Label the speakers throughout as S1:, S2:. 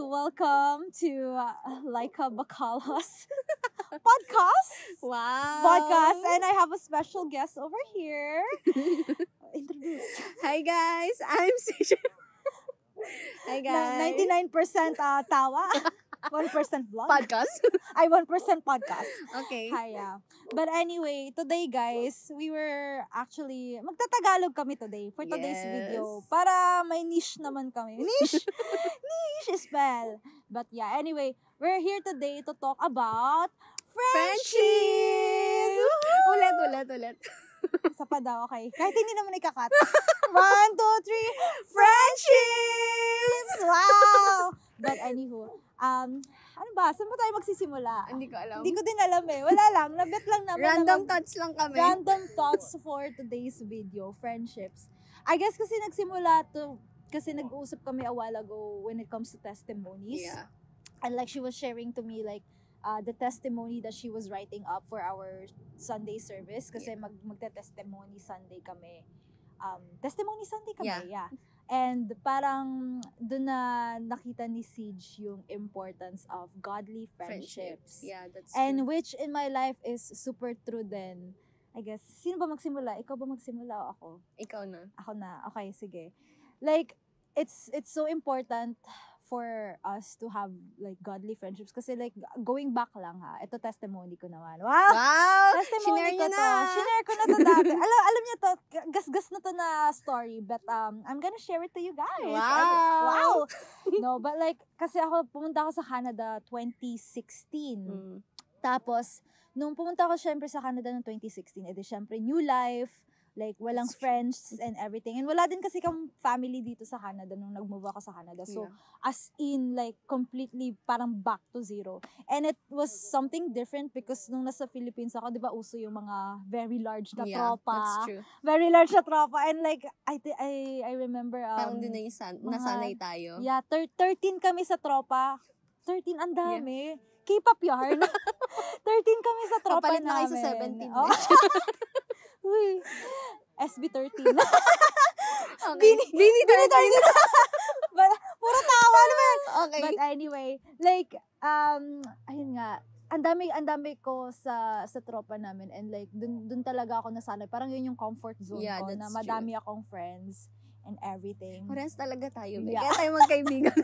S1: Welcome to Laika Bacala's podcast.
S2: Wow.
S1: Podcast, and I have a special guest over here. Introduce.
S2: Hi guys, I'm Sisha. Hi guys.
S1: 99% tawa. 1% vlog.
S2: Podcast.
S1: Ay, 1% podcast.
S2: Okay.
S1: Kaya. But anyway, today guys, we were actually, magtatagalog kami today for today's
S2: Yes.
S1: video. Para may niche naman kami. Niche? Niche spell. But yeah, anyway, we're here today to talk about friendship!
S2: Ulit.
S1: Isa pa daw, okay. Kahit hindi naman ikakat. 1, 2, 3, friendships! Wow! But anywho, ano ba? Saan ba tayo magsisimula?
S2: Hindi ko alam.
S1: Hindi ko din alam eh. Wala lang. Nabit lang naman.
S2: Random thoughts lang kami.
S1: Random thoughts for today's video. Friendships. I guess kasi nagsimula to, kasi nag-uusap kami a while ago when it comes to testimonies.
S2: Yeah.
S1: And like she was sharing to me like the testimony that she was writing up for our Sunday service. Kasi magte-testimony Sunday kami. Testimony Sunday kami, yeah. And parang doon na nakita ni Siege yung importance of godly friendships.
S2: Yeah, that's
S1: And
S2: true.
S1: which in my life is super true din. I guess, sino ba magsimula? Ikaw ba magsimula o ako?
S2: Ikaw na.
S1: Ako na. Okay, sige. Like, it's so important for us to have like godly friendships. Kasi like, going back lang ha, ito testimony ko naman. Wow!
S2: Wow!
S1: Testimony
S2: Shinare
S1: ko
S2: niyo
S1: to.
S2: na.
S1: Shinare ko na to dati. alam niyo to, gas-gas na to na story. But I'm gonna share it to you guys.
S2: Wow!
S1: No, but like, kasi pumunta ako sa Canada 2016. Tapos, nung pumunta ako syempre sa Canada noong 2016, edi syempre new life, like walang
S2: That's true.
S1: friends and everything. And wala din kasi kang family dito sa Canada nung nag-move ako sa Canada. So, as in like completely parang back to zero. And it was something different because nung nasa Philippines ako, 'di ba, uso yung mga very large na tropa.
S2: That's true.
S1: Very large na tropa. And like I remember
S2: Parang din na yung nasanay tayo.
S1: Yeah, 13 kami sa tropa. 13 ang dami. K-pop yarn. 13 kami sa tropa
S2: Kapalit na
S1: namin.
S2: kayo sa 17.
S1: Oh. Uy. SB13.
S2: Okay. Bini
S1: 13. Puro tawa naman.
S2: Okay.
S1: But anyway, like, ayun nga, ang dami ko sa tropa namin, and like, dun talaga ako nasanay. Parang yun yung comfort zone ko,
S2: that's
S1: na madami akong friends and everything.
S2: Parehas talaga tayo.
S1: Yeah.
S2: Kaya tayo magkaibigan.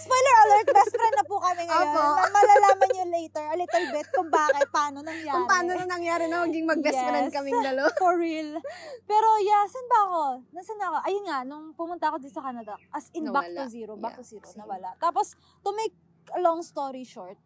S1: Spoiler alert, best friend na po kami ngayon.
S2: Opo.
S1: Malalaman nyo later, a little bit, kung bakit, paano nangyari.
S2: Kung paano na nangyari na maging mag-best friend
S1: Yes.
S2: kaming dalawa.
S1: For real. Pero yeah, saan ba ako? Nasaan ako? Ayun nga, nung pumunta ako dito sa Canada, as in back to
S2: Nawala.
S1: zero,
S2: Yeah, same.
S1: nawala. Tapos, to make a long story short,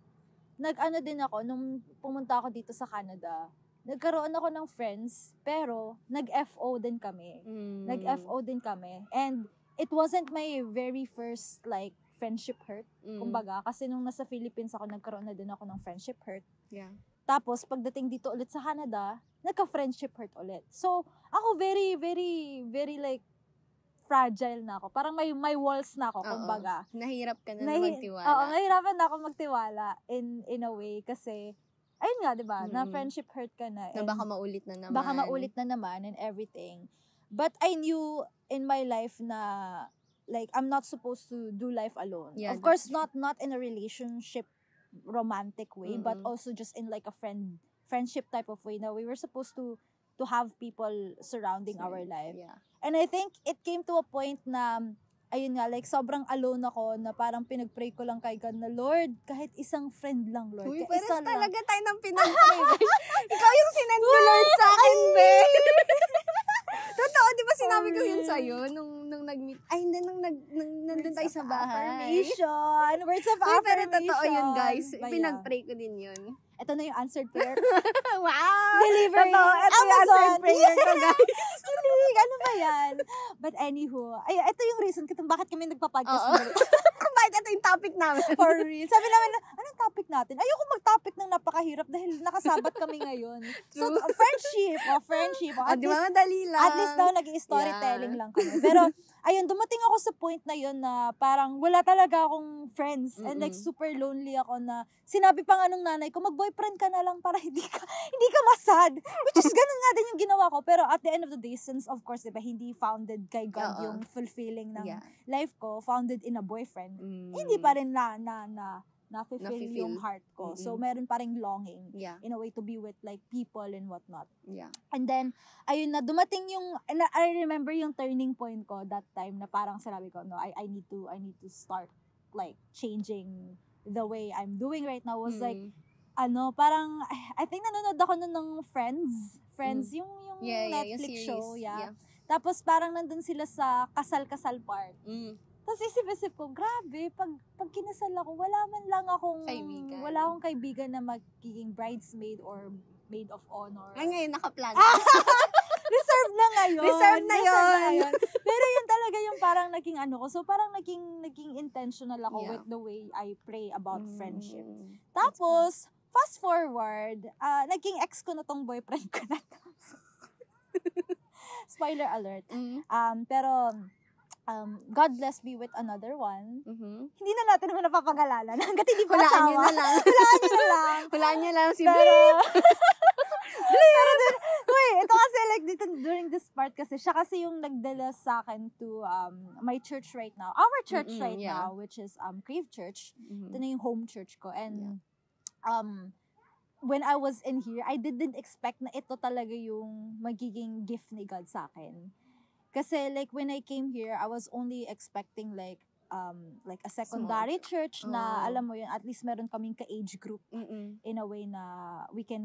S1: nag-ano din ako, nung pumunta ako dito sa Canada, nagkaroon ako ng friends, pero nag-FO din kami. Nag-FO din kami. And it wasn't my very first, like, friendship hurt. Kumbaga, kasi nung nasa Philippines ako, nagkaroon na din ako ng friendship hurt.
S2: Yeah.
S1: Tapos, pagdating dito ulit sa Canada, nagka-friendship hurt ulit. So, ako very, very, very like, fragile na ako. Parang may walls na ako, kumbaga.
S2: Nahirap ka na magtiwala.
S1: Oo, nahirapan na ako magtiwala in a way kasi, ayun nga, di ba, na friendship hurt ka na.
S2: Na baka maulit na naman.
S1: Baka maulit na naman and everything. But I knew in my life na, like, I'm not supposed to do life alone.
S2: Yeah,
S1: of course,
S2: that's
S1: not in a relationship romantic way, but also just in like a friendship type of way na we were supposed to have people surrounding our life.
S2: Yeah.
S1: And I think it came to a point na, ayun nga, like, sobrang alone ako na parang pinag-pray ko lang kay God na, Lord, kahit isang friend lang, Lord.
S2: Uy,
S1: Kahit
S2: pares
S1: isa lang.
S2: talaga tayo ng pinag-pray. Ikaw yung sinend mo, Lord, sa akin, be. Totoo, di ba sinabi ko yun sa'yo nung nag-meet? Ay, hindi, nandun tayo sa bahay.
S1: Affirmation. Words of
S2: Uy, pero
S1: affirmation.
S2: totoo yun, guys.
S1: Ba yan?
S2: Pinag-pray ko din yun.
S1: Ito na yung answered prayer.
S2: Wow!
S1: Delivery.
S2: Totoo, ito yung
S1: Amazon.
S2: answered prayer ko, guys.
S1: Kilig, ano ba yan? But anywho, ay, ito yung reason kung bakit kami nagpa-podcast.
S2: Oo. Kung bakit ito yung topic namin.
S1: For real. Sabi namin, anong topic natin? Ayoko mag-topic ng napakahirap dahil nakasabat kami ngayon. So, friendship. Friendship.
S2: Di ba madali lang?
S1: At least daw, nag-storytelling lang kami. Pero, ayun, dumating ako sa point na yun na parang wala talaga akong friends and like super lonely ako na sinabi pa nga nung nanay ko, mag-boyfriend ka na lang para hindi ka masad. Which is ganun nga din yung ginawa ko. Pero at the end of the day, since of course, diba, hindi founded kay God yung fulfilling ng life ko, founded in a boyfriend, hindi pa rin na-fulfill yung heart ko. So, meron pa rin longing in a way to be with like people and whatnot.
S2: Yeah.
S1: And then, ayun na, dumating yung, I remember yung turning point ko that time na parang sinabi ko, no, I need to start like changing the way I'm doing right now was like, parang, I think nanonood ako nun ng Friends, yung Netflix
S2: yung
S1: show,
S2: yeah.
S1: Tapos parang nandun sila sa kasal-kasal part. Tapos isip-isip ko, grabe, pag kinasal ako, wala man lang akong kaibigan na magiging bridesmaid or maid of honor.
S2: Ay, ngayon, nakaplano.
S1: Reserve na ngayon.
S2: Reserve na yun.
S1: Pero yun talaga yung parang naging ano ko. So, parang naging intentional ako with the way I pray about friendship. Tapos, fast forward, naging ex ko na tong boyfriend ko na to. Spoiler alert. Pero, God bless me with another one. Hindi na natin naman napapangalanan. Hanggat hindi pa asawa.
S2: Hulaan nyo lang si
S1: Pero ito kasi like dito during this part kasi siya kasi yung nagdala sa akin to my church right now. Our church right now, which is Crave Church. Ito na yung home church ko. And when I was in here, I didn't expect na ito talaga yung magiging gift ni God sa akin. Kasi like when I came here, I was only expecting like a secondary church na alam mo yun, at least meron kaming ka-age group in a way na we can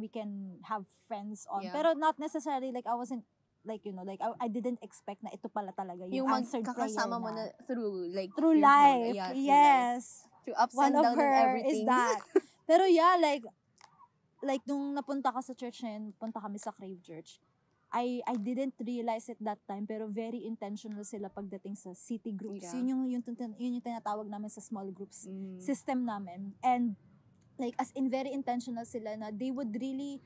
S1: have friends on. Pero not necessarily like I wasn't like like I didn't expect na ito pala talaga yung answered prayer
S2: kakasama mo na through
S1: life. Yes.
S2: Through ups
S1: One
S2: and
S1: of
S2: downs
S1: her
S2: and everything.
S1: is that. Pero yeah, like nung napunta ka sa church na yun, punta kami sa Crave Church. I didn't realize it that time, pero very intentional sila pagdating sa city groups. Yun yung tinatawag namin sa small groups system namin. And like as in very intentional sila na they would really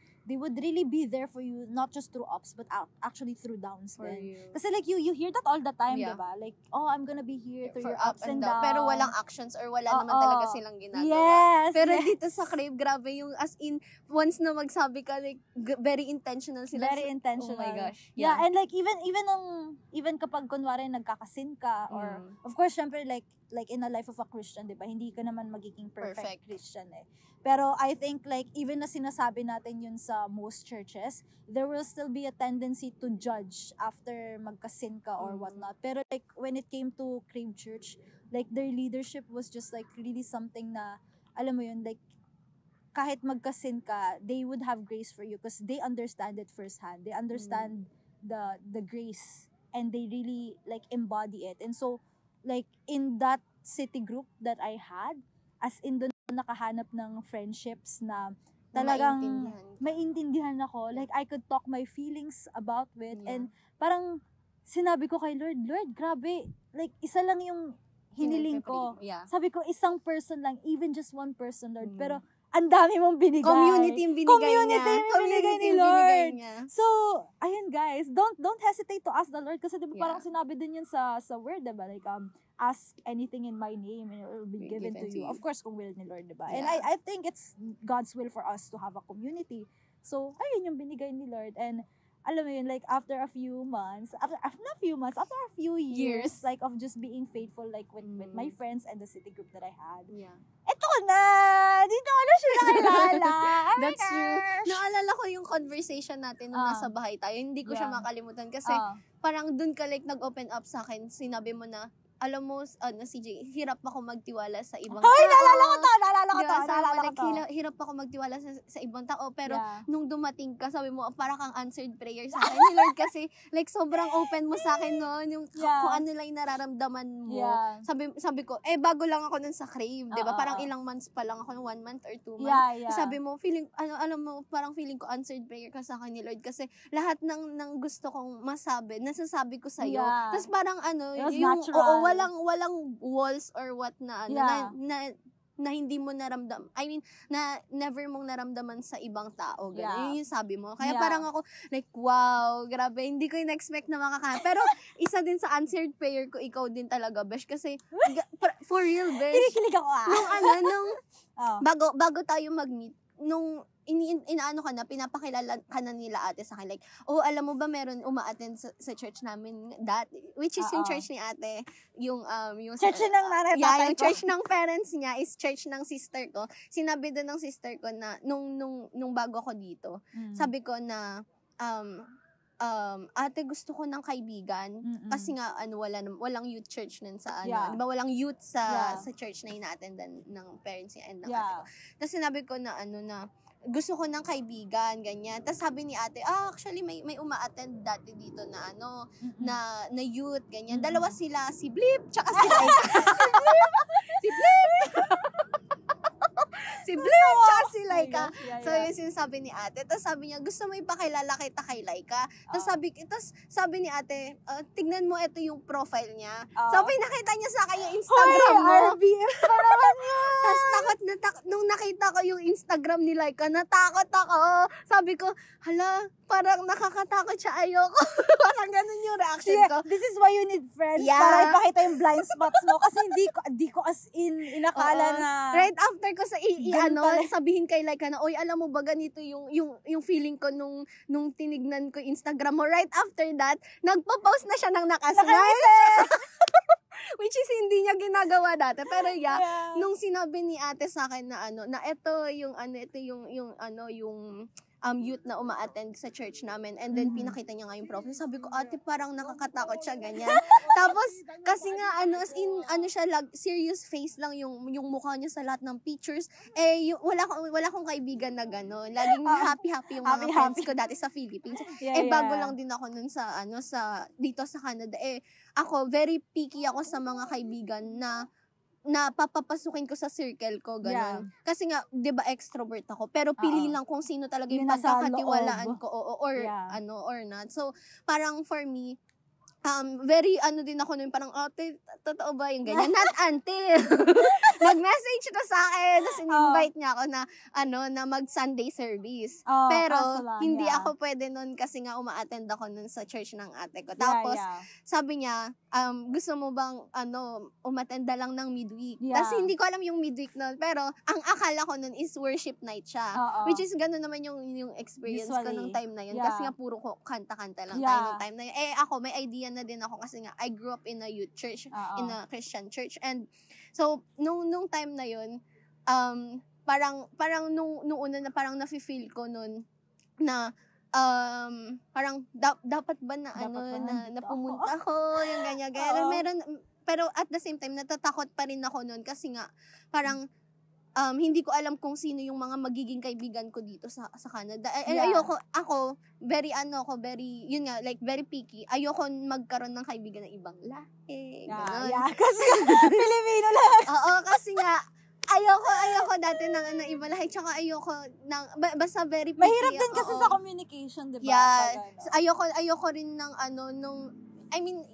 S1: be there for you, not just through ups but actually through downs din. Kasi like you hear that all the time, diba? Like, oh, I'm gonna be here through your ups and downs.
S2: Pero walang actions or wala naman talaga silang ginagawa.
S1: Yes,
S2: pero dito sa Crave, grabe yung as in, once na magsabi ka, like, very intentional sila.
S1: Very intentional.
S2: Oh my gosh.
S1: Yeah, and like even kapag kunwari nagkakasin ka or of course syempre like in a life of a Christian, diba? Hindi ka naman magiging perfect. Christian eh. Pero I think like even na sinasabi natin yun sa most churches, there will still be a tendency to judge after magkasin ka or whatnot. Pero like when it came to Crave Church, like their leadership was just like really something na, alam mo yun, like kahit magkasin ka, they would have grace for you because they understand it firsthand. They understand the grace and they really like embody it. And so like in that city group that I had, as in doon nakahanap ng friendships na talagang maintindihan ako. Like, I could talk my feelings about it. And parang sinabi ko kay Lord, grabe, like, isa lang yung hiniling ko. Sabi ko, isang person lang, even just one person, Lord. Pero, ang dami mong binigay.
S2: Community yung binigay
S1: ni Lord. So, ayun guys, don't hesitate to ask the Lord kasi diba parang sinabi din yun sa word, diba? Like, ask anything in my name and it will be given to you. Of course, kung will ni Lord, diba? And I think it's God's will for us to have a community. So, ayun yung binigay ni Lord. And alam mo yun, like, after a few years, like, of just being faithful, like, with my friends and the city group that I had. Eto na! Dito ko na siya nakilala.
S2: That's true. Naalala ko yung conversation natin nung nasa bahay tayo. Hindi ko siya makalimutan kasi parang dun ka, like, nag-open up sa akin. Sinabi mo na, alam mo, CJ, hirap ako magtiwala sa ibang tao.
S1: Hoy, naalala ko to.
S2: Hirap ako magtiwala sa ibang tao. Pero nung dumating ka, sabi mo, parang kang answered prayer sa akin ni Lord kasi like sobrang open mo sa akin noon. Yung kung ano lang yung nararamdaman mo. Sabi ko, bago lang ako nun sa Crave, di ba? Parang ilang months pa lang ako, 1 month or 2 months. Sabi mo, alam mo, parang feeling ko answered prayer ka sa akin ni Lord kasi lahat ng gusto kong masabi, nasasabi ko sa'yo. Tapos parang
S1: yung
S2: walang walls or what na na hindi mo naramdam, I mean, na never mong naramdaman sa ibang tao. Ganun. Yun yung sabi mo. Kaya parang ako, like, wow, grabe, hindi ko in-expect na makakahan. Pero, isa din sa answered prayer ko, ikaw din talaga, besh. Kasi, for real, besh.
S1: Kinikilig ako
S2: bago tayo mag-meet, nung inaano ka na, pinapakilala ka na nila ate sa akin. Like, alam mo ba meron uma-attend sa church namin which is yung church ni ate, yung
S1: church ng nanay tatay
S2: yung church ng parents niya is church ng sister ko. Sinabi din ng sister ko na, nung bago ako dito, sabi ko na, ate, gusto ko ng kaibigan kasi nga walang youth church nun sa di ba walang youth sa church na ina-attendan ng parents niya and ng ate ko. Tapos sinabi ko na na gusto ko ng kaibigan, ganyan. Tapos sabi ni ate, actually may uma-attend dati dito na na youth, ganyan. Dalawa sila, si Blip tsaka si Laika. Si Blip tsaka si Laika. So, yung sinasabi ni ate. Tapos sabi niya, gusto mo ipakilala kita kay Laika. Tapos sabi ni ate, tignan mo ito yung profile niya. So, pinakita niya sa akin yung Instagram mo.
S1: RBF pa naman yun.
S2: Tapos nung nakita ko yung Instagram ni Laika, natakot ako. Sabi ko, hala, parang nakakatakot siya, ayoko. Parang ganun yung reaction ko.
S1: This is why you need friends. Para ipakita yung blind spots mo. Kasi hindi ko as in inakala na.
S2: Right after ko sabihin kay Laika na, oy, alam mo ba ganito yung feeling ko nung tinignan ko Instagram mo. Right after that, nagpo-post na siya ng nakasmile. Which is hindi niya ginagawa dati. Pero nung sinabi ni ate sa akin na na ito yung youth na uma-attend sa church namin, and then pinakita niya nga yung profile. Sabi ko, ate, parang nakakatakot siya, ganyan. Tapos, kasi nga, as in, siya, serious face lang yung mukha niya sa lahat ng pictures. Wala akong kaibigan na gano'n. Laging happy yung mga friends ko dati sa Philippines. Bago lang din ako nun dito sa Canada. Ako, very picky ako sa mga kaibigan na papapasukin ko sa circle ko, gano'n. Kasi nga, 'di ba, extrovert ako, pero pili lang kung sino talaga yung pagkakatiwalaan ko, or not. So, parang for me, very din ako nun, parang, ate, totoo ba yung ganyan? Not until nag-message na sa akin, tapos in-invite niya ako na mag-Sunday service. Pero, hindi ako pwede nun kasi nga uma-attend ako nun sa church ng ate ko. Tapos, sabi niya, gusto mo bang, umattenda lang ng midweek? Tapos, hindi ko alam yung midweek nun, pero, ang akala ko nun is worship night siya. Which is, gano'n naman yung experience ko nung time na yun. Kasi nga, puro ko kanta-kanta lang tayo nung time na yun. Ako, may idea na din ako kasi nga I grew up in a youth church, in a Christian church, and so nung time na yun, parang nung una na parang nafi-feel ko nun na parang dapat ba na na pumunta ako, yung ganyan. Pero at the same time natatakot pa rin ako nun kasi nga parang hindi ko alam kung sino yung mga magiging kaibigan ko dito sa Canada. Ako, very yun nga, like, very picky. Ayoko magkaroon ng kaibigan ng ibang lahi.
S1: Kasi Pilipino lang.
S2: Oo, kasi nga, ayoko dati ng ibang lahi. Tsaka basta very picky.
S1: Mahirap din kasi sa communication, di ba?
S2: Ayoko rin ng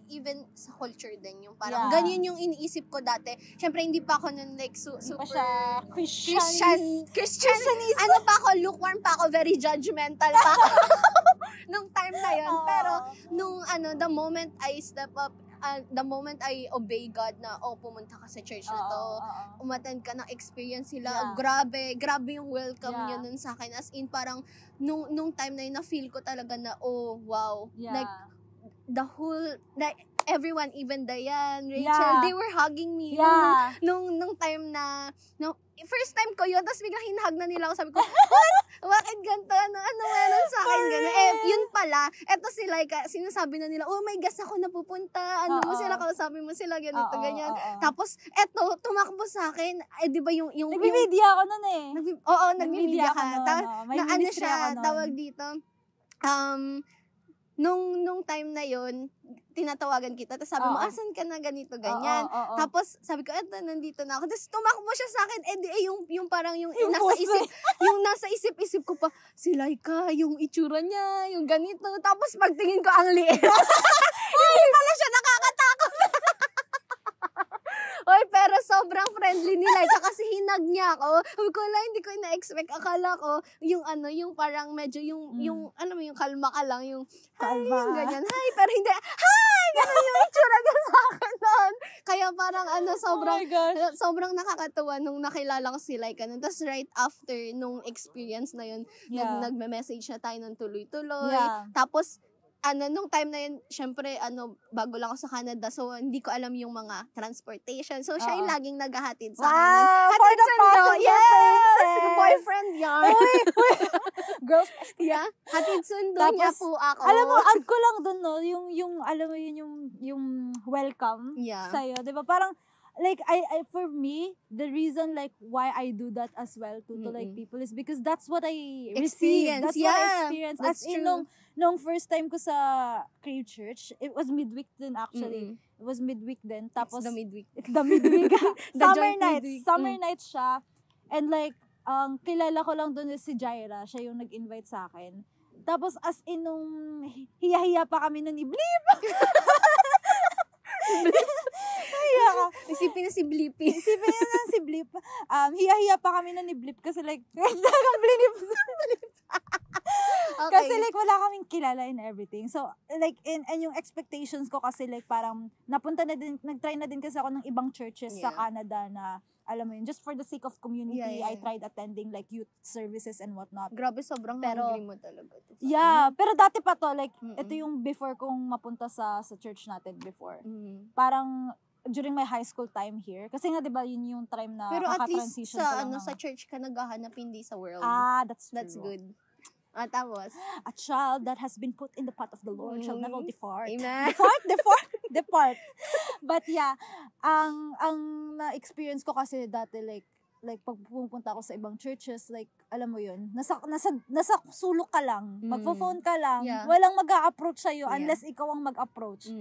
S2: even sa culture din yung parang ganyan yung iniisip ko dati. Syempre hindi pa ako nun like super Christian. Pa ako, lukewarm pa ako, very judgmental pa ako nung time na yun. Pero nung the moment I step up, the moment I obey God na pumunta ka sa church na to, umattend ka ng experience sila, grabe yung welcome niya nun sa akin. As in parang nung time na yun, na feel ko talaga na wow, like the whole, everyone, even Diane, Rachel, they were hugging me nung time na, first time ko yun, tapos biglang hinahag na nila ako, sabi ko, bakit ganito? Ano meron sa akin? Gano'n. Yun pala, eto sila, sinasabi na nila, oh my gosh, ako napupunta, mo sila, kausapin mo sila, ganito, ganyan. Tapos, eto, tumakbo sa akin, di ba yung
S1: nagbimedia ako nun
S2: nagbimedia ka. Tawag dito, nung time na yon tinatawagan kita, tapos sabi mo, asan ka na, ganito, ganyan. Tapos, sabi ko, eto, nandito na ako. Tapos, tumakbo siya sa akin, yung parang, yung nasa isip ko pa, si Laika, yung itsura niya, yung ganito. Tapos, pagtingin ko, ang liit. Hindi pala siya nakakatakot. Oy, pero sobrang friendly nila. Tsaka kasi hinag niya ako. Sabi ko, hindi ko na-expect. Akala ko, yung parang medyo yung kalma ka lang, yung ganyan. Hi, pero hindi, hi! Ganun yung itsura niya sa akin doon. Kaya parang sobrang nakakatuwa nung nakilala ko si Laika. Tapos right after nung experience na yun, nagme-message na tayo ng tuloy-tuloy. Yeah. Tapos, nung time na yun, syempre, bago lang ako sa Canada, so hindi ko alam yung mga transportation. So, siya yung laging naghahatid sa akin.
S1: Wow! For the passenger princess!
S2: Boyfriend yan.
S1: Girls.
S2: Yeah. Hatid sundo niya po ako.
S1: Alam mo, add ko lang dun, no, alam mo yun, yung welcome sa'yo. Diba? Parang, like, I for me, the reason, like, why I do that as well to like, people is because that's what I received. That's what I experienced. As in, nung first time ko sa Crave Church, it was midweek din, actually. It was midweek din. Tapos,
S2: It's the midweek.
S1: Summer nights siya. And, like, kilala ko lang doon si Jaira. Siya yung nag-invite sa akin. Tapos, as in, nung hiya-hiya pa kami nun ni Bleep.
S2: Isipin na si Bleepy.
S1: Hiya-hiya pa kami na ni Bleep kasi like, Bleep. Okay. Kasi like, wala kaming kilala and everything. So, like, and yung expectations ko kasi like, parang, nag-try na din kasi ako ng ibang churches sa Canada na, alam mo yun, just for the sake of community, I tried attending like youth services and whatnot.
S2: Grabe, sobrang hungry mo talaga.
S1: Pero dati pa to, like, ito yung before kong mapunta sa church natin before. Parang, during my high school time here, kasi nga, di ba, yun yung time na kaka-transition ko lang.
S2: Pero at least sa church ka naghahanap, hindi sa world.
S1: That's true.
S2: That's good. Tapos,
S1: a child that has been put in the path of the Lord shall never depart.
S2: Amen.
S1: Depart. But yeah, ang na-experience ko kasi dati like pag pupunta ako sa ibang churches, like, alam mo yun, nasa sulok ka lang, magpo-phone ka lang, walang mag-a-approach sa'yo unless ikaw ang mag-approach.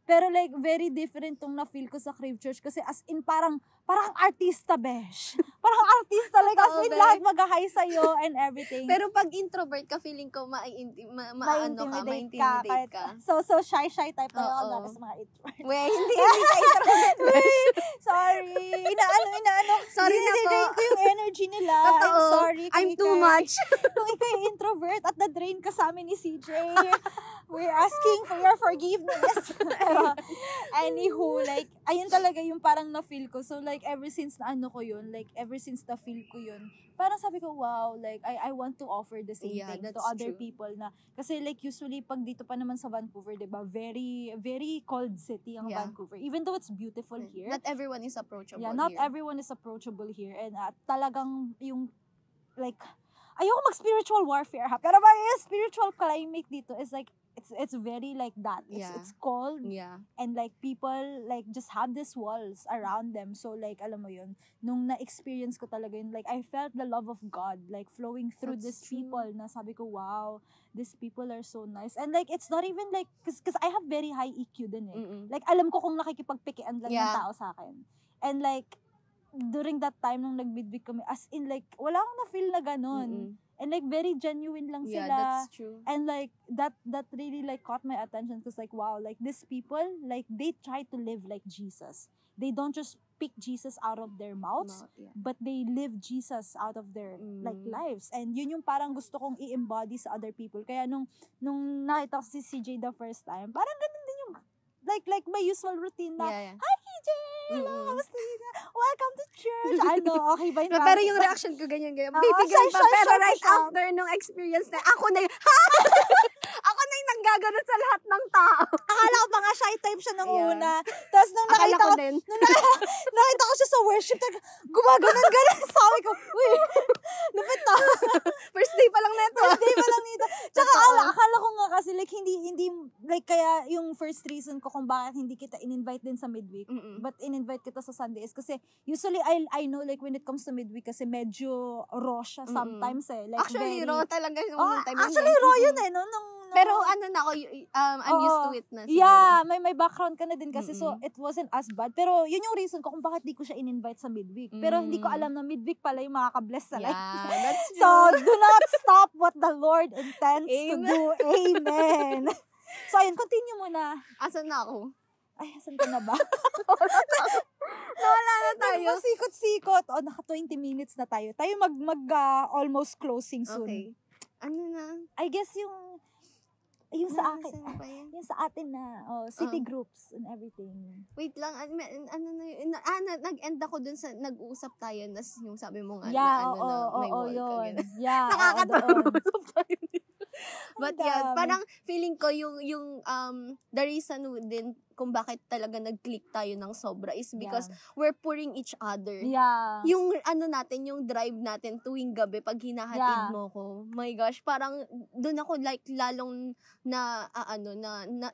S1: Pero like, very different tong na-feel ko sa Crave Church kasi as in parang artista, besh. Parang artista, like as in lahat mag-hi sa'yo and everything.
S2: Pero pag introvert ka, feeling ko ma-intimidate ka.
S1: So shy type tayo ako sa mga introvert.
S2: Hindi ka introvert.
S1: Sorry. Inaano.
S2: Sorry na po.
S1: Drain ko yung energy nila.
S2: Totoo.
S1: I'm sorry.
S2: I'm too much.
S1: Kung ikaw yung introvert at na-drain ka sa amin ni CJ, we're asking for your forgiveness. Anywho, like, ayun talaga yung parang na-feel ko. So, like, ever since na na-feel ko yun, parang sabi ko, wow, like, I want to offer the same thing to other people na, kasi like, usually, pag dito pa naman sa Vancouver, diba, very, very cold city ang Vancouver. Even though it's beautiful here.
S2: Not everyone is approachable here.
S1: Not everyone is approachable here. And talagang yung, like, ayoko mag-spiritual warfare ha, pero yung spiritual climate dito is like, it's very like that. It's cold. Yeah. And like people like just have these walls around them. So like alam mo yun, nung na-experience ko talaga yun, like I felt the love of God like flowing through these people na sabi ko, wow, these people are so nice. And like it's not even like, cause I have very high EQ din eh. Like alam ko kung nakikipagpikian lang ng tao sa akin. And like during that time nung nag-midweek kami, as in like wala akong na-feel na ganun. And like very genuine lang sila.
S2: Yeah, that's true.
S1: And like that really like caught my attention because like wow, like these people like they try to live like Jesus. They don't just pick Jesus out of their mouths, but they live Jesus out of their like lives. And yun yung parang gusto kong i-embody sa other people. Kaya nung nakita ko si CJ the first time, parang ganun din yung like my usual routine na, hi CJ! Hello, welcome to church. Ano, okay ba yun?
S2: Pero yung reaction ko ganyan. Bibigyan pa. Pero right after nung experience na, ako na yung nanggaganon sa lahat ng tao.
S1: Akala ko mga shy type siya nung una. Tapos nung nakita ko siya sa worship, gumaganon. Sabi ko, uy, lupit na.
S2: First day pa lang nito.
S1: Tsaka akala ko nga kasi like hindi like kaya yung first reason ko kung bakit hindi kita in-invite din sa midweek, but in-invite kita sa Sunday is kasi usually I know like when it comes to midweek kasi medyo raw siya sometimes eh. Like
S2: actually raw talaga yung time.
S1: Actually raw yun eh no.
S2: Pero ano na ako, I'm used to it na. Siguro.
S1: Yeah, may background ka na din kasi so it wasn't as bad. Pero yun yung reason ko kung bakit di ko siya in-invite sa midweek. Pero hindi ko alam na midweek pala yung makaka-bless sa life.
S2: That's true.
S1: So do not stop what the Lord intends to do. Amen. So ayun, continue muna.
S2: Asan na ako?
S1: Ay, saan ka na ba?
S2: Nawala na tayo.
S1: Sikot-sikot. Naka 20 minutes na tayo. Tayo almost closing soon.
S2: Okay. Ano na?
S1: I guess yung sa akin. Yung sa atin na, city groups and everything.
S2: Wait lang, nag-end ako dun sa, nag-uusap tayo, yung sabi mo nga, may wall
S1: yun.
S2: ka.
S1: Yeah,
S2: nakakatawa. But yeah, parang feeling ko yung the reason din kung bakit talaga nag-click tayo ng sobra is because we're pouring each other.
S1: Yeah.
S2: Yung natin, yung drive natin tuwing gabi pag hinahatid mo ko. My gosh, parang doon ako like lalong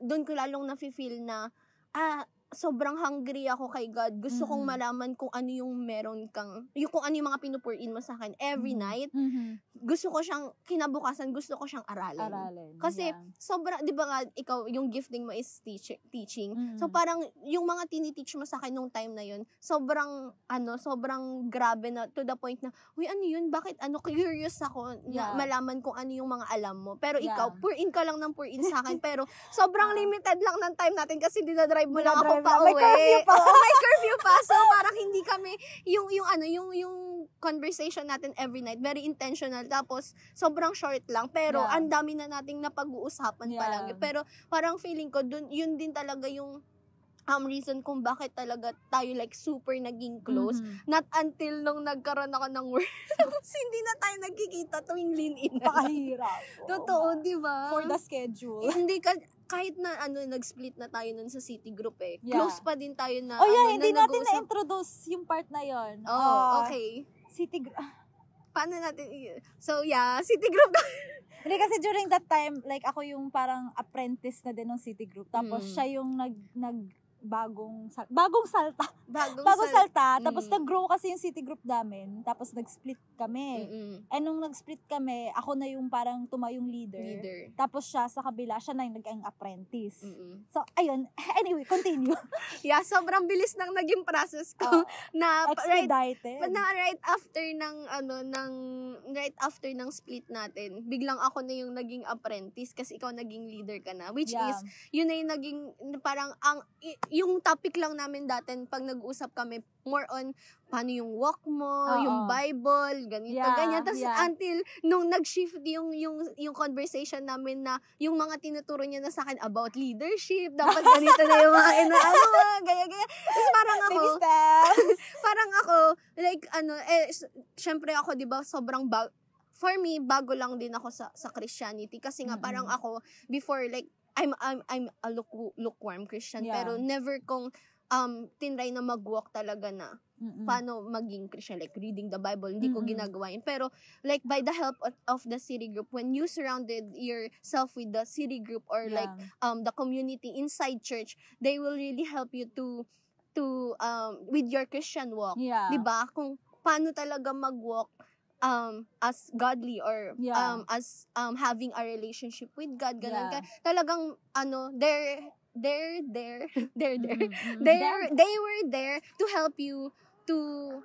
S2: doon ko lalong na-feel na sobrang hungry ako kay God. Gusto kong malaman kung ano yung meron kang, kung ano yung mga pinupur in mo sa akin every night. Gusto ko siyang, kinabukasan, gusto ko siyang aralin. Kasi, sobra, di ba nga, ikaw, yung gifting mo is teaching. So, parang, yung mga tiniteach mo sa akin nung time na yun, sobrang grabe na, to the point na, uy, ano yun? Bakit, curious ako na malaman kung ano yung mga alam mo. Pero ikaw, pour in ka lang ng pour in sa akin. Pero, sobrang limited lang ng time natin kasi dinadrive mo lang ako pa uwi. May curfew pa. So, parang hindi kami, yung conversation natin every night, very intentional. Tapos, sobrang short lang. Pero, ang dami na nating napag-uusapan pa lang. Pero, parang feeling ko, yun din talaga yung reason kung bakit talaga tayo like super naging close. Not until nung nagkaroon ako ng work. Tapos hindi na tayo nagkikita tuwing lean-in.
S1: Pakahirap.
S2: Totoo, di ba?
S1: For the schedule.
S2: Hindi kahit na nag-split na tayo nun sa city group close pa din tayo na
S1: hindi natin na-introduce yung part na yon.
S2: Okay.
S1: City group.
S2: Paano natin So yeah, city group.
S1: Hindi kasi during that time, like ako yung parang apprentice na din ng city group. Tapos siya yung bagong salta. Tapos nag-grow kasi yung city group namin. Tapos nag-split kami. And nung nag-split kami, ako na yung parang tumayong leader. Tapos siya sa kabila, siya na yung naging apprentice. So, ayun. Anyway, continue.
S2: Yeah, sobrang bilis nang naging process ko. Na
S1: expedited.
S2: right after ng split natin, biglang ako na yung naging apprentice kasi ikaw naging leader ka na. Which is, yun na yung naging, parang, yung topic lang namin dati, pag nag-usap kami, more on, paano yung walk mo, yung Bible, ganito, ganyan. Tapos, until, nung nag-shift yung conversation namin na, yung mga tinuturo niya na sa akin about leadership, dapat ganito na yung mga ganyan. Tapos, parang ako, like, syempre ako, di ba, sobrang for me, bago lang din ako sa Christianity. Kasi nga, parang ako, before, like, I'm a lukewarm Christian, pero never kong tinry na mag-walk talaga na paano maging Christian, like reading the Bible, hindi ko ginagawa yun. Pero like by the help of the city group, when you surrounded yourself with the city group or like the community inside church, they will really help you to with your Christian walk. Diba? Kung paano talaga mag-walk as godly or as having a relationship with God, ganun. Talagang they were there to help you to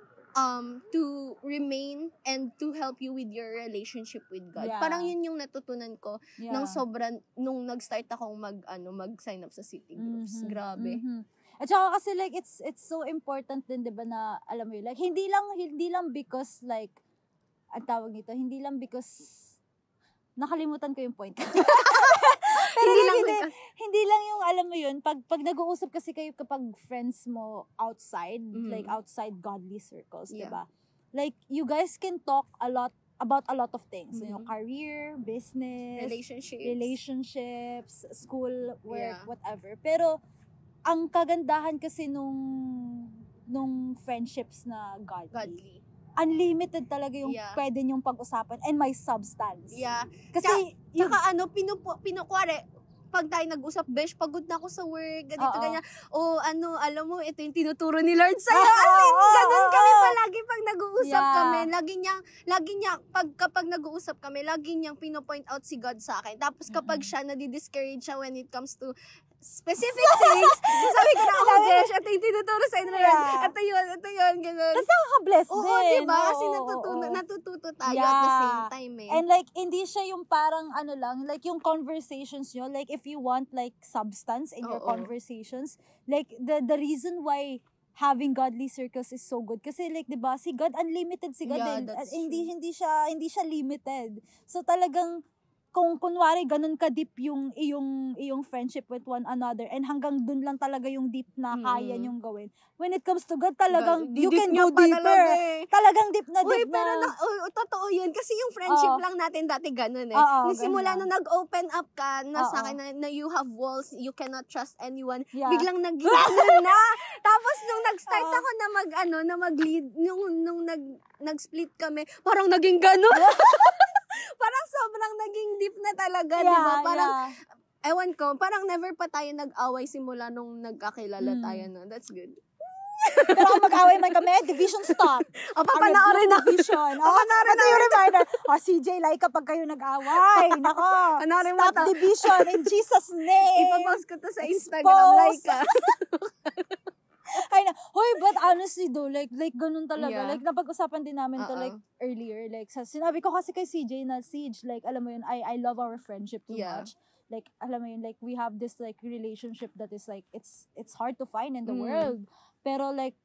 S2: remain and to help you with your relationship with God. Parang yun yung natutunan ko ng sobra nung nag-start akong mag-sign up sa city groups. Grabe.
S1: At saka kasi like it's so important din, 'di ba, na alam mo yun, like hindi lang because like ang tawag nito, hindi lang because nakalimutan ko yung point. Pero hindi lang yung alam mo yun, pag nag-uusap kasi kayo kapag friends mo outside, like outside godly circles, diba? Like, you guys can talk about a lot of things. You know, career, business, relationships, school, work, whatever. Pero, ang kagandahan kasi nung friendships na godly. Unlimited talaga yung pwede nyong pag-usapan and may substance. Kasi,
S2: tsaka pinukwari, pag tayo nag-usap, besh, pagod na ako sa work, ganito, ganyan. Alam mo, ito yung tinuturo ni Lord sa'yo. As in, ganun kami palagi pag nag-uusap kami. Lagi niya, kapag nag-uusap kami, lagi niyang pinopoint out si God sa akin. Tapos kapag siya, nadi-discourage siya when it comes to specific things. Sabi ko na, oh, gosh, ito yung tinuturo sa inyo. Ito yun, gano'n.
S1: Tapos nakaka-bless din.
S2: Oo, diba? Kasi natututo tayo at the same time eh.
S1: And like, hindi siya yung parang lang, like yung conversations nyo, like if you want like substance in your conversations, like the reason why having godly circles is so good kasi like 'di ba si God unlimited si God hindi siya limited. So talagang kung kunwari ganun ka deep yung iyong friendship with one another and hanggang dun lang talaga yung deep na kaya niyong gawin. When it comes to God, talagang you can go deeper. Talagang deep na deep na.
S2: Pero totoo yun. Kasi yung friendship lang natin dati ganun eh. Simula nung nag-open up ka na sa akin na you have walls, you cannot trust anyone, biglang naging na. Tapos nung nag-start ako na mag-lead, nung nag-split kami, parang naging ganun. Parang sobrang naging deep na talaga, di ba? Parang, ewan ko, parang never pa tayo nag-away simula nung nagkakilala tayo, no? That's good.
S1: Pero kung mag-away man kami, division stop.
S2: Papanoorin na.
S1: Division. Papanoorin na yung reminder. CJ, like kapag kayo nag-away. Nako, stop division in Jesus' name.
S2: Ipapost ko to sa Instagram, like ka.
S1: Ay na, hoy, but honestly though, like ganun talaga. Like, napag-usapan din namin to like earlier. Like, sinabi ko kasi kay CJ na, Siege, like, alam mo yun, I love our friendship too much. Like, alam mo yun, like, we have this like relationship that is like, it's hard to find in the world. Pero like,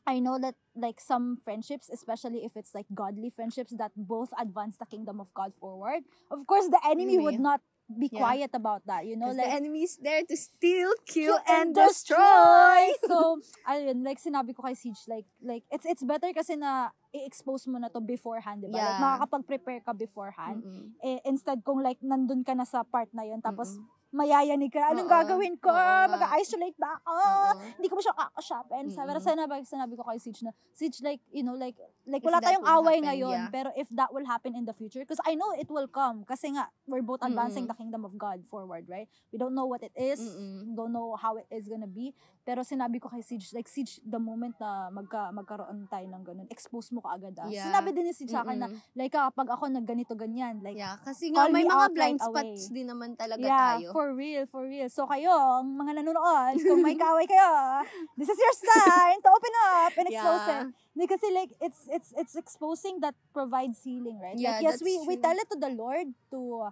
S1: I know that like some friendships, especially if it's like godly friendships that both advance the kingdom of God forward, of course the enemy would not be quiet about that, you know, like
S2: the enemy is there to steal, kill, and destroy.
S1: So, ayun, like sinabi ko kay Siege, like it's better kasi na i-expose mo na to beforehand, diba? Like makakapag-prepare ka beforehand. Instead kung like nandun ka na sa part na yun, tapos mayayanig ka, anong gagawin ko? Mag-isolate ba ako? Hindi ko siya kakashopin. Pero sinabi ko kay Siege na, Siege, like, you know, like wala tayong away ngayon, pero if that will happen in the future, because I know it will come, kasi nga, we're both advancing the kingdom of God forward, right? We don't know what it is, don't know how it is gonna be, pero sinabi ko kay Siege, like, Siege, the moment na magkaroon tayo ng ganun, expose mo ka agad. Sinabi din ni Siege sa akin na, like, kapag ako nagganito ganyan, like,
S2: kasi nga, may mga blind spots din naman talaga tayo.
S1: For real. So kayo, ang mga nanonood, kung may kaway kayo, this is your sign to open up and expose it. Kasi like, it's exposing that provides healing, right? Like, yes, we tell it to the Lord to,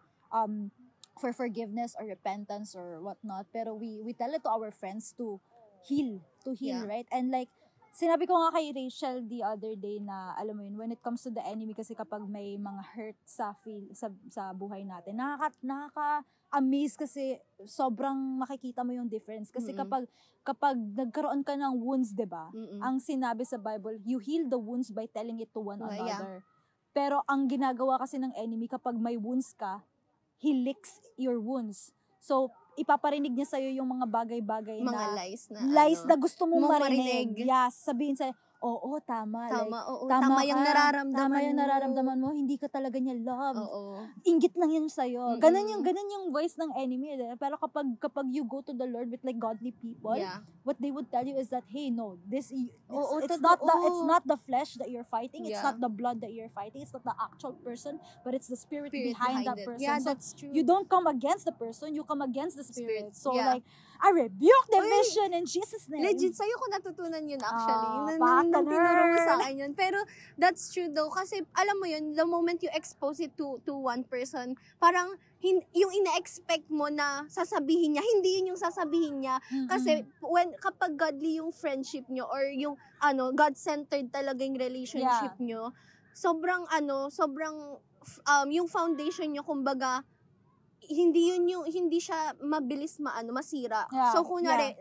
S1: for forgiveness or repentance or whatnot, pero we tell it to our friends to heal, right? And like, sinabi ko nga kay Rachel the other day na, alam mo yun, when it comes to the enemy, kasi kapag may mga hurt sa buhay natin, nakaka-amaze kasi sobrang makikita mo yung difference. Kasi kapag nagkaroon ka ng wounds, diba? Ang sinabi sa Bible, you heal the wounds by telling it to one another. Pero ang ginagawa kasi ng enemy, kapag may wounds ka, he licks your wounds. So, ipaparinig niya sa'yo yung mga bagay-bagay na
S2: mga lies
S1: na gusto mong marinig. Yes, sabihin sa'yo, oo, tama. Tama yung nararamdaman mo. Hindi ka talaga niya love. Inggit lang yun sa'yo. Ganun yung voice ng enemy. Pero kapag you go to the Lord with like godly people, what they would tell you is that, hey, no, it's not the flesh that you're fighting. It's not the blood that you're fighting. It's not the actual person, but it's the spirit behind that person.
S2: Yeah,
S1: so
S2: that's true.
S1: You don't come against the person, you come against the spirit. So like, I rebuke division in Jesus' name.
S2: Legit, sa'yo ko natutunan yun actually. Nung tinuro mo sa akin yun. Pero that's true though. Kasi alam mo yun, the moment you expose it to one person, parang yung ina-expect mo na sasabihin niya, hindi yun yung sasabihin niya. Kasi kapag godly yung friendship nyo or yung God-centered talaga yung relationship nyo, sobrang yung foundation nyo, kumbaga, hindi siya mabilis masira. So kunwari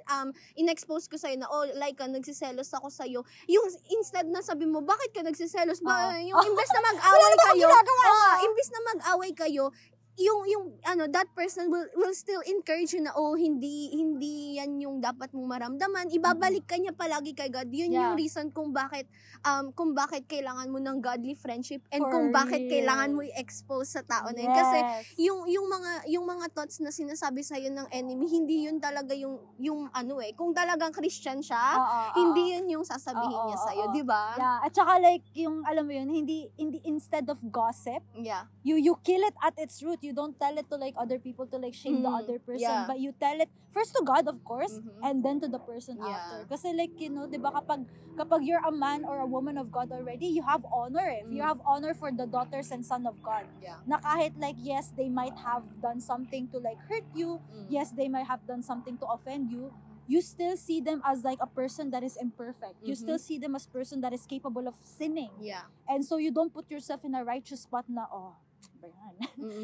S2: in-expose ko sa'yo na like nagsiselos ako sa'yo, yung instead na sabi mo bakit ka nagsiselos ba, yung imbes na mag-away kayo, yung that person will still encourage you na hindi yan yung dapat mong maramdaman. Ibabalik ka niya palagi kay God. Yun yung reason kung bakit kailangan mo ng godly friendship and kung bakit kailangan mo i-expose sa tao na yun. Kasi yung mga thoughts na sinasabi sa ng enemy, hindi yun talaga yung kung talagang Christian siya, hindi yun yung sasabihin niya sa di ba?
S1: Yeah, at saka like yung alam mo yun, hindi instead of gossip, you kill it at its root. you don't tell it to like other people to like shame the other person, but you tell it first to God, of course, and then to the person after. Kasi like, you know, diba kapag you're a man or a woman of God already, you have honor. You have honor for the daughters and son of God. Na kahit like, yes, they might have done something to like hurt you, yes, they might have done something to offend you, you still see them as like a person that is imperfect. You still see them as person that is capable of sinning. And so you don't put yourself in a righteous spot na,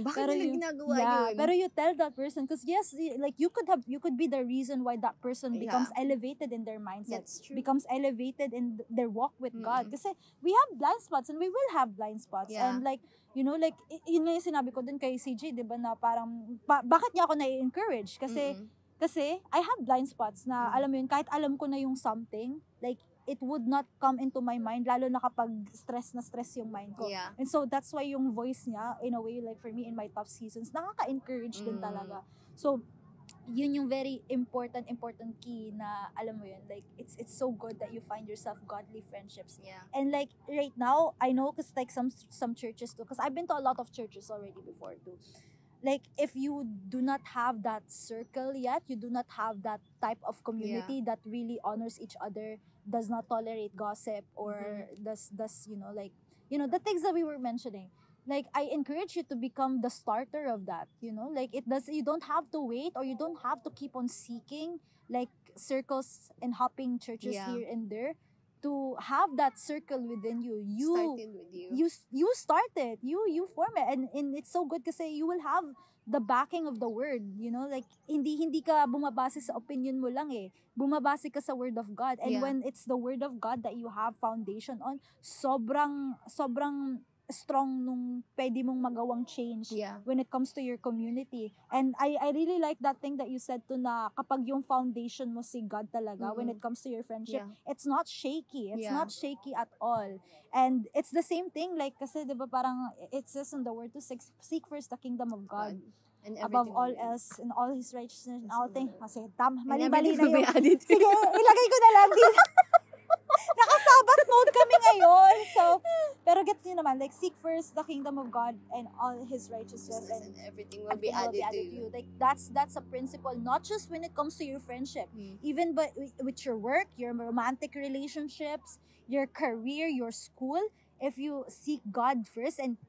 S2: bakit nila ginagawa yun?
S1: Pero you tell that person, because yes, like you could be the reason why that person becomes elevated in their mindset, becomes elevated in their walk with God. Kasi we have blind spots and we will have blind spots. And like, you know, like, yun nga yung sinabi ko dun kay CJ, diba, na parang, bakit niya ako na-encourage? Kasi I have blind spots na, alam mo yun, kahit alam ko na yung something, like, it would not come into my mind, lalo na kapag stress yung mind ko. And so, that's why yung voice niya, in a way, like for me, in my tough seasons, nakaka-encourage din talaga. So, yun yung very important key na, alam mo yun, like, it's so good that you find yourself godly friendships. And like, right now, I know, cause like some churches too, cause I've been to a lot of churches already before too. Like, if you do not have that circle yet, you do not have that type of community that really honors each other, does not tolerate gossip, or does you know, like, you know, the things that we were mentioning. Like, I encourage you to become the starter of that, you know? Like, you don't have to wait, or you don't have to keep on seeking, like, circles and hopping churches here and there to have that circle within you.
S2: Started with you.
S1: You start it. You form it. And it's so good kasi you will have the backing of the word, you know? Like, hindi ka bumabase sa opinion mo lang eh. Bumabase ka sa word of God. And when it's the word of God that you have foundation on, sobrang strong nung pwede mong magawang change when it comes to your community. And I really like that thing that you said to na kapag yung foundation mo si God talaga when it comes to your friendship, it's not shaky. It's not shaky at all. And it's the same thing, like, kasi diba parang it says in the word to seek first the kingdom of God. And above all else, in all His righteousness, and all things. Kasi mali-mali na yun. Sige, ilagay ko na lang din. Nakasabat mode kami ngayon. So, pero gets nyo naman, like, seek first the kingdom of God and all His righteousness, and
S2: everything will be added to you.
S1: Like, that's a principle, not just when it comes to your friendship, even but with your work, your romantic relationships, your career, your school. If you seek God first and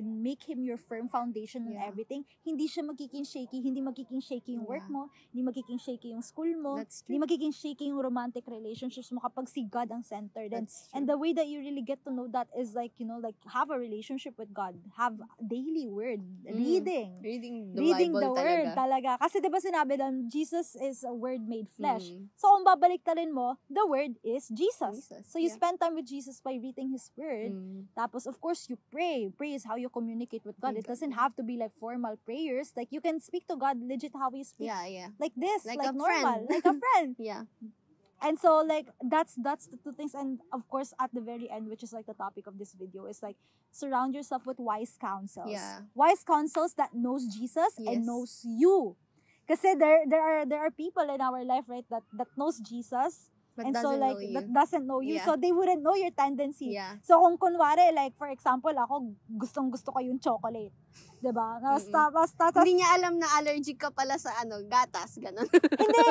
S1: make Him your firm foundation in everything, hindi siya magiging shaky. Hindi magiging shaky yung work mo, hindi magiging shaky yung school mo, hindi magiging shaky yung romantic relationships mo kapag si God ang center. And the way that you really get to know that is like, you know, like, have a relationship with God. Have daily word. Reading
S2: the Bible
S1: word talaga. Kasi diba sinabi lang, Jesus is a word made flesh. So, kung babaliktarin mo, the word is Jesus. So, you spend time with Jesus by reading His word. Tapos, of course, you pray. Pray is how you communicate with God. It doesn't have to be like formal prayers. Like, you can speak to God legit how you speak. Like this, like normal. Like a friend. And so, like, that's the two things. And, of course, at the very end, which is like the topic of this video, is like, surround yourself with wise counsels. Wise counsels that knows Jesus and knows you. Kasi there are people in our life, right, that knows Jesus,
S2: but
S1: and so like that doesn't know you,
S2: Yeah.
S1: so they wouldn't know your tendency.
S2: Yeah.
S1: So kung kunwari, like for example, ako gusto ko yung chocolate, 'di ba? Tapos
S2: Hindi niya alam na allergic ka pala sa gatas, ganun.
S1: hindi.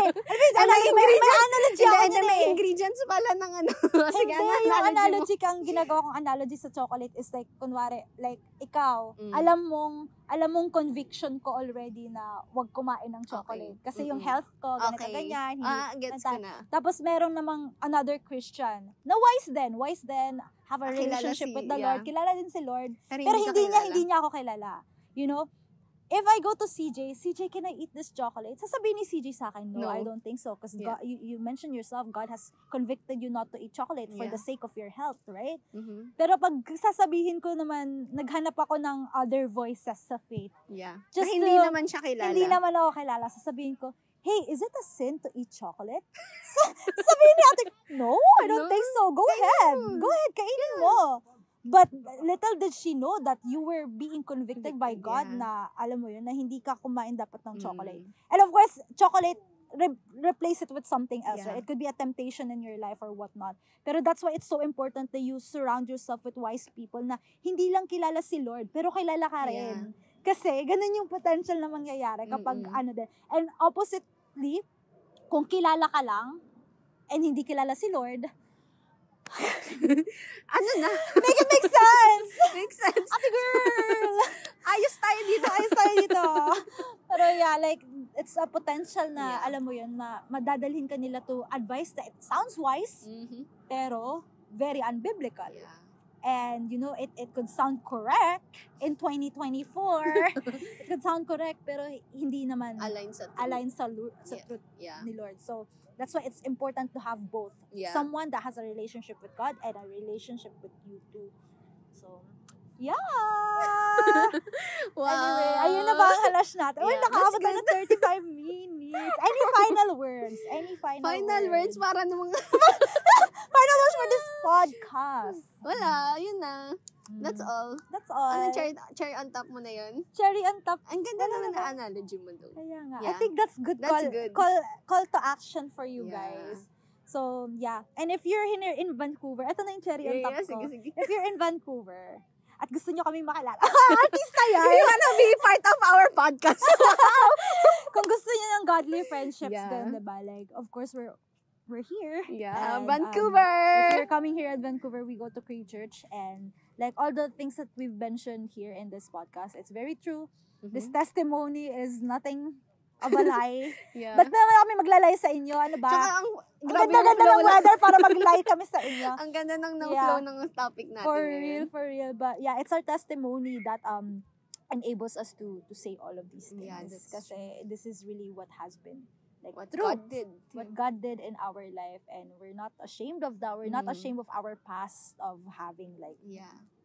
S1: May analogy ako
S2: Hindi,
S1: niyan
S2: may
S1: eh.
S2: ingredients pala ng Sige,
S1: Hindi, yung analogy kang ginagawa kong analogy sa chocolate is like, kunwari, like, ikaw, alam mong conviction ko already na wag kumain ng chocolate. Kasi yung health ko, ganyan.
S2: Gets ko na.
S1: Tapos meron namang another Christian na wise then, have a relationship with the Lord. Kilala din si Lord. Pero hindi niya ako kilala. You know? If I go to CJ, can I eat this chocolate? Sasabihin ni CJ sa akin, no, I don't think so. Because you mentioned yourself, God has convicted you not to eat chocolate for the sake of your health, right? Pero pag sasabihin ko naman, naghanap ako ng other voices sa faith.
S2: Just hindi naman siya kilala.
S1: Hindi naman ako kilala. Sasabihin ko, hey, is it a sin to eat chocolate? Sabihin ni ate, no, I don't think so. Go ahead, kainin mo. But little did she know that you were being convicted by God na, alam mo yun, na hindi ka kumain dapat ng chocolate. And of course, chocolate replace it with something else,
S2: Yeah.
S1: right? It could be a temptation in your life or whatnot. Pero that's why it's so important that you surround yourself with wise people na hindi lang kilala si Lord, pero kilala ka rin. Kasi, ganun yung potential na mangyayari kapag din. And oppositely, kung kilala ka lang, and hindi kilala si Lord,
S2: ano na?
S1: Make it make sense!
S2: Makes sense.
S1: Ate girl!
S2: Ayos tayo dito.
S1: Pero yeah, like, it's a potential na, alam mo yun, na madadalhin ka nila to advice that it sounds wise, pero very unbiblical.
S2: Yeah.
S1: And, you know, it could sound correct in 2024. It could sound correct, pero hindi naman align sa truth ni Lord. So, that's why it's important to have both.
S2: Yeah.
S1: Someone that has a relationship with God and a relationship with you too. So, yeah!
S2: Wow!
S1: Anyway, ayun na ba ang halas natin?
S2: Yeah,
S1: nakaabot na ng 35 minutes. Any final words?
S2: Final words para namang...
S1: Final words for this podcast.
S2: Wala, yun na. That's all. Ano, cherry on top mo na yun?
S1: Cherry on top.
S2: Ang ganda naman na analogy mo doon.
S1: Kaya nga.
S2: Yeah.
S1: I think that's good. Call to action for you guys. So, yeah. And if you're here in Vancouver, ito na yung cherry on top ko.
S2: Sige.
S1: If you're in Vancouver, at gusto nyo kaming makilala. Artista yan!
S2: You wanna be part of our podcast?
S1: Kung gusto nyo ng godly friendships din, diba? Like, of course, we're here.
S2: Yeah,
S1: and,
S2: Vancouver!
S1: If you're coming here at Vancouver, we go to Cree Church. And like all the things that we've mentioned here in this podcast, it's very true. This testimony is nothing of a lie.
S2: Yeah.
S1: Ba't naman kami maglalay sa inyo? Ano ba?
S2: Tsaka ang
S1: ganda ng weather para mag-lie kami sa inyo.
S2: Ang ganda ng flow ng topic natin.
S1: For real. But yeah, it's our testimony that enables us to say all of these things.
S2: Yeah,
S1: Kasi this is really what has been like
S2: what
S1: truth,
S2: God did.
S1: What God did in our life, and we're not ashamed of that. We're not ashamed of our past of having like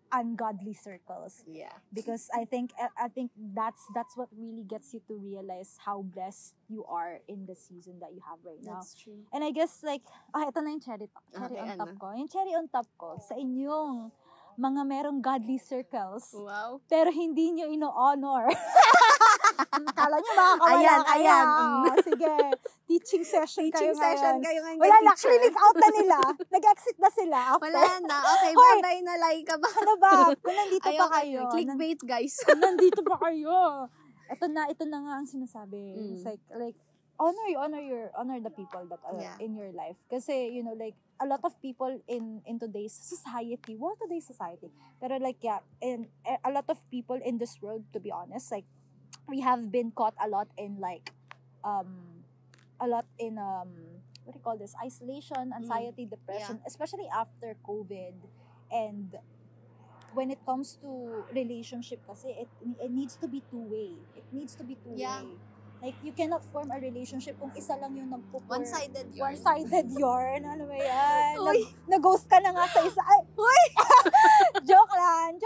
S1: ungodly circles.
S2: Yeah.
S1: Because I think that's what really gets you to realize how blessed you are in the season that you have right now.
S2: That's true.
S1: And I guess like, ito na yung cherry on top ko. Yung cherry on top ko sa inyong mga merong godly circles.
S2: Wow.
S1: Pero hindi nyo ino-honor. Kala nyo makakawala.
S2: Ayan.
S1: Sige. Teaching session kayo
S2: ngayon.
S1: Wala na, clinic out na nila. Nag-exit na sila. After.
S2: Wala na. Okay, bye-bye na like ka ba?
S1: Ano ba? Kung nandito pa kayo.
S2: Clickbait, guys.
S1: Kung nandito pa kayo. Ito na nga ang sinasabi. It's like honor the people that are in your life. Kasi, you know, like, a lot of people in today's society, pero like, and a lot of people in this world, to be honest, like, we have been caught a lot in like, what do you call this? Isolation, anxiety, depression, especially after COVID. And when it comes to relationship kasi, it needs to be two-way.
S2: Yeah.
S1: Like, you cannot form a relationship kung isa lang yung
S2: one-sided
S1: yarn. Ano ba yan?
S2: Uy!
S1: Nag-ghost ka na nga sa isa. Ay!
S2: Uy!
S1: Joke lang.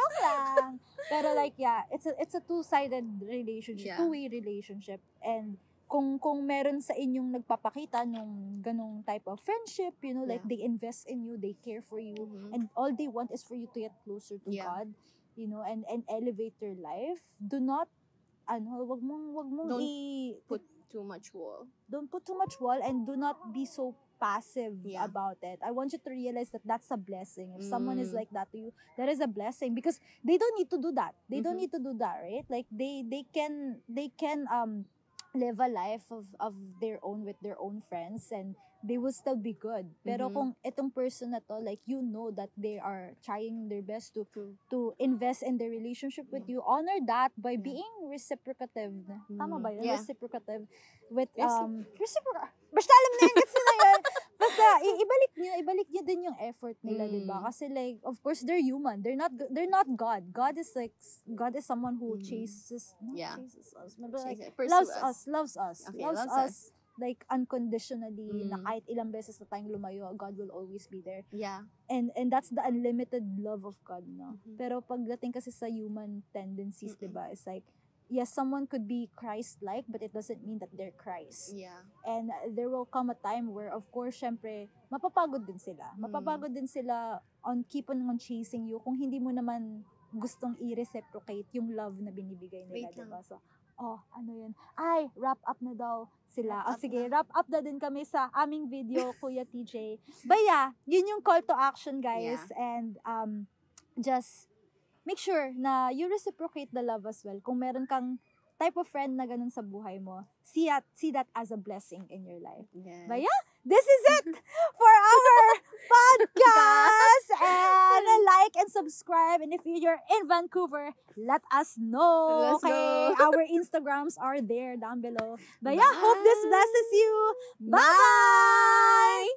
S1: Pero like, yeah, it's a two-sided relationship, two-way relationship. And kung meron sa inyong nagpapakita nung ganong type of friendship, you know, like they invest in you, they care for you, and all they want is for you to get closer to God, you know, and elevate your life. Do not, wag mong
S2: put too much wall.
S1: Don't put too much wall, and do not be so passive about it. I want you to realize that that's a blessing. If someone is like that to you, that is a blessing, because they don't need to do that. They don't need to do that, right? Like they can live a life of their own with their own friends, and they will still be good. Pero kung itong person na to, like, you know that they are trying their best to invest in their relationship with you, honor that by being reciprocative. Tama ba yun? Reciprocative with basta alam na yun, kasi na yun. Basta ibalik niyo din yung effort nila, diba? Kasi like, of course, they're human. They're not God. God is someone who chases us. Loves us.
S2: Okay,
S1: loves us. Like, unconditionally, na kahit ilang beses na tayong lumayo, God will always be there.
S2: Yeah.
S1: And that's the unlimited love of God, no? Pero pagdating kasi sa human tendencies, diba, it's like, yes, someone could be Christ-like, but it doesn't mean that they're Christ.
S2: Yeah.
S1: And there will come a time where, of course, syempre, mapapagod din sila. Mapapagod din sila keep on chasing you kung hindi mo naman gustong i-reciprocate yung love na binibigay nila, diba? So, ano yun? Ay, wrap up na daw sila. Sige, wrap up na din kami sa aming video, Kuya TJ. But yeah, yun yung call to action, guys. Yeah. And just make sure na you reciprocate the love as well. Kung meron kang type of friend na ganun sa buhay mo, see that as a blessing in your life. Yeah. But yeah, this is it for our podcast. And like and subscribe. And if you're in Vancouver, let us know.
S2: Let's go.
S1: Our Instagrams are there down below. But yeah, hope this blesses you. Bye!